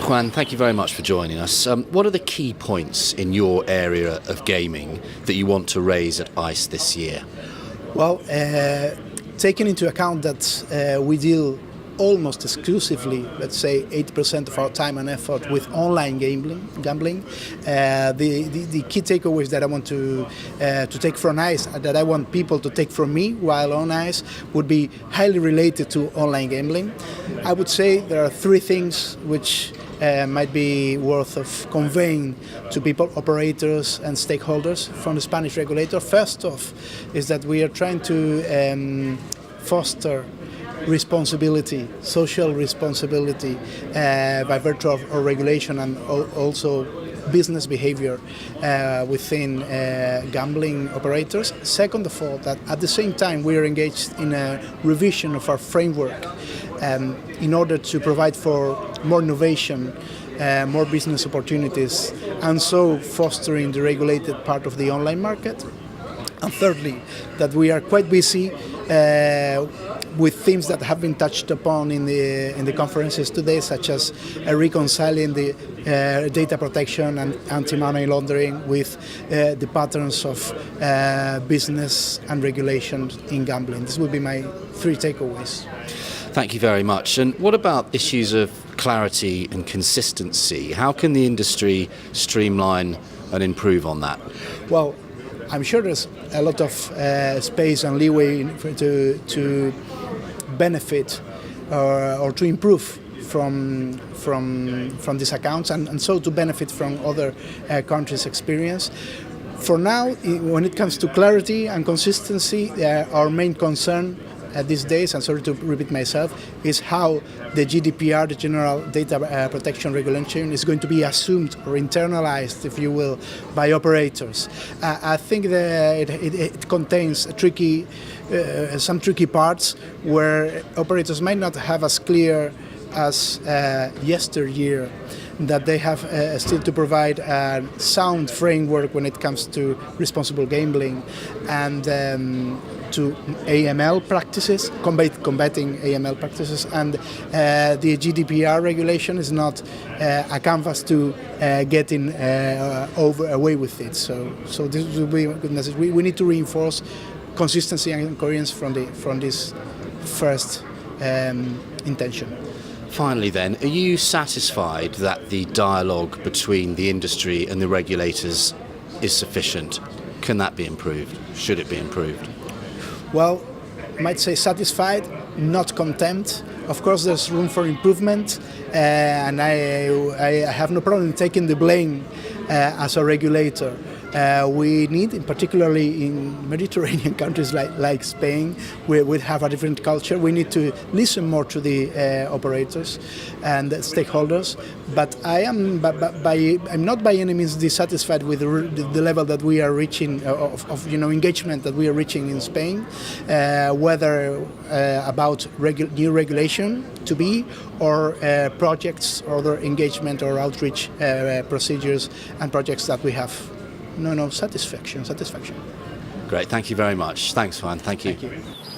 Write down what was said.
Juan, thank you very much for joining us. What are the key points in your area of gaming that you want to raise at ICE this year? Well, taking into account that we deal almost exclusively, let's say 80% of our time and effort with online gambling. The key takeaways that I want to take from ICE, that I want people to take from me while on ICE, would be highly related to online gambling. I would say there are three things which might be worth of conveying to people, operators and stakeholders from the Spanish regulator. First off is that we are trying to foster responsibility, social responsibility by virtue of regulation and also business behavior within gambling operators. Second of all, that at the same time we are engaged in a revision of our framework in order to provide for more innovation, more business opportunities, and so fostering the regulated part of the online market. And thirdly, that we are quite busy with themes that have been touched upon in the conferences today, such as reconciling the data protection and anti-money laundering with the patterns of business and regulation in gambling. This would be my three takeaways. Thank you very much. And what about issues of clarity and consistency? How can the industry streamline and improve on that? Well, I'm sure there's a lot of space and leeway to benefit or to improve from these accounts and so to benefit from other countries' experience. For now, when it comes to clarity and consistency, our main concern these days, and sorry to repeat myself, is how the GDPR, the General Data Protection Regulation, is going to be assumed or internalized, if you will, by operators. I think that it contains some tricky parts where operators might not have as clear as yesteryear that they have still to provide a sound framework when it comes to responsible gambling and to AML practices, combating AML practices, and the GDPR regulation is not a canvas to get away with it. So this will be a good message. We need to reinforce consistency and coherence from this first intention. Finally then, are you satisfied that the dialogue between the industry and the regulators is sufficient? Can that be improved? Should it be improved? Well, I might say satisfied, not content. Of course, there's room for improvement, and I have no problem taking the blame as a regulator. We need, particularly in Mediterranean countries like Spain, where we have a different culture, we need to listen more to the operators and stakeholders. But I'm not by any means dissatisfied with the level that we are reaching of engagement that we are reaching in Spain, whether about new regulation to be or projects or other engagement or outreach procedures and projects that we have. No, satisfaction. Great, thank you very much. Thanks, Juan. Thank you. Thank you.